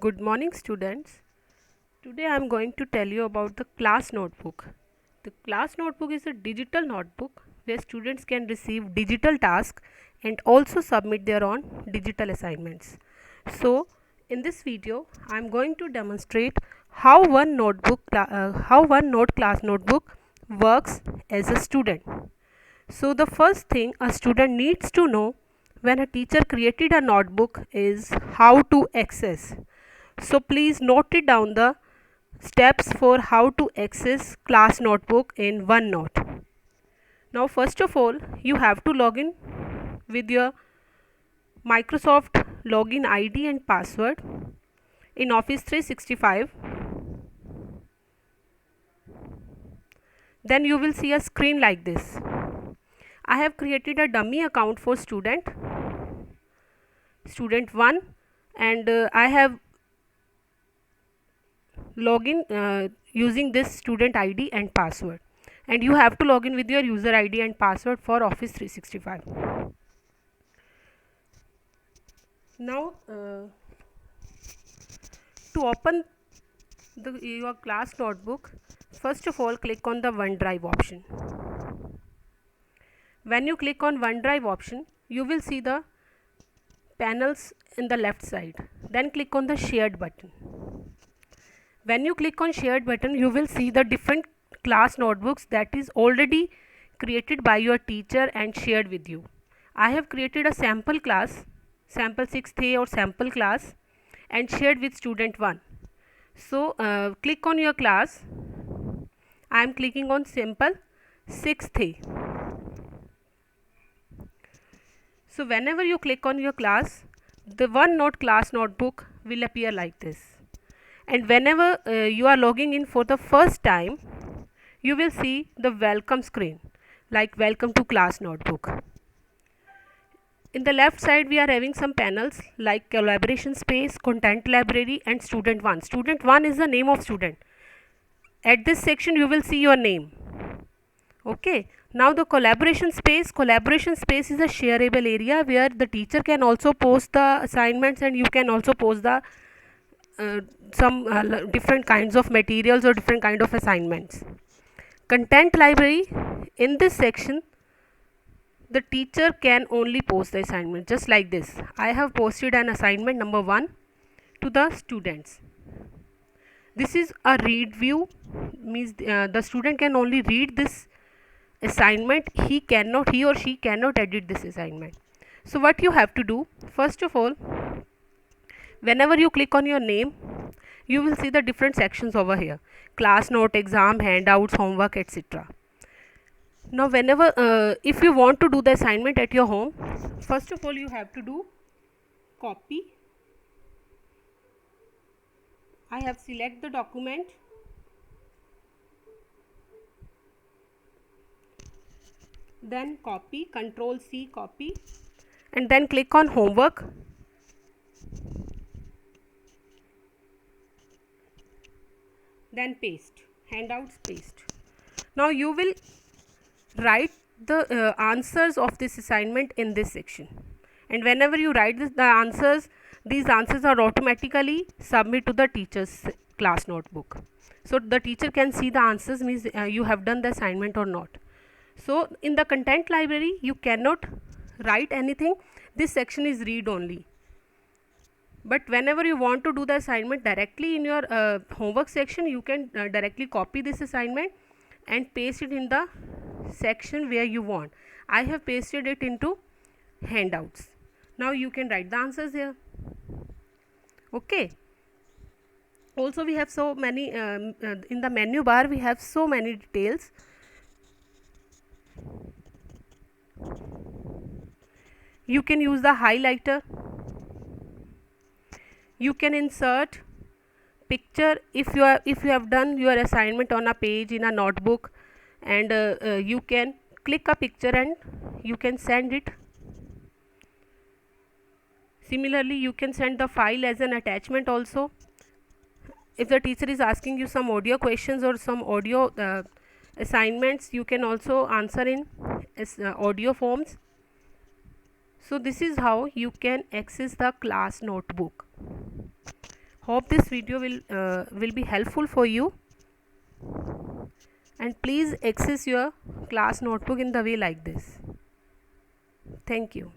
Good morning, students. Today I am going to tell you about the class notebook. The class notebook is a digital notebook where students can receive digital tasks and also submit their own digital assignments. So, in this video, I am going to demonstrate how one note class notebook works as a student. So the first thing a student needs to know when a teacher created a notebook is how to access. So please note it down the steps for how to access class notebook in OneNote. Now first of all you have to log in with your Microsoft login ID and password in Office 365. Then you will see a screen like this. I have created a dummy account for student 1 and I have login using this student ID and password, and you have to log in with your user ID and password for Office 365. Now to open your class notebook, first of all click on the OneDrive option. When you click on OneDrive option, you will see the panels in the left side. Then click on the shared button. When you click on shared button, you will see the different class notebooks that is already created by your teacher and shared with you. I have created a sample class, sample 6th A or sample class, and shared with student 1. So click on your class. I am clicking on sample 6th A. So whenever you click on your class, the OneNote class notebook will appear like this. And whenever you are logging in for the first time, you will see the welcome screen, like welcome to class notebook. In the left side we are having some panels like collaboration space, content library, and student 1. Student 1 is the name of student. At this section you will see your name. Okay, now the collaboration space is a shareable area where the teacher can also post the assignments, and you can also post the some different kinds of materials or different kind of assignments. Content library, in this section the teacher can only post the assignment, just like this. I have posted an assignment number 1 to the students. This is a read view, means the student can only read this assignment. He or she cannot edit this assignment. So what you have to do, first of all, whenever you click on your name, you will see the different sections over here: class note, exam, handouts, homework, etc. Now whenever if you want to do the assignment at your home, first of all you have to do copy. I have select the document, then copy, Control C, copy, and then click on homework. Then paste, handouts, paste. Now you will write the answers of this assignment in this section, and whenever you write the answers, these answers are automatically submit to the teacher's class notebook. So the teacher can see the answers, means you have done the assignment or not. So in the content library you cannot write anything. This section is read only. But whenever you want to do the assignment directly in your homework section, you can directly copy this assignment and paste it in the section where you want. I have pasted it into handouts. Now you can write the answers here. Okay. Also we have so many in the menu bar we have so many details. You can use the highlighter. You can insert picture if you have done your assignment on a page in a notebook, and you can click a picture and you can send it. Similarly you can send the file as an attachment also. If the teacher is asking you some audio questions or some audio assignments, you can also answer in audio forms. So this is how you can access the class notebook. hope this video will be helpful for you, and please access your class notebook in the way like this. Thank you.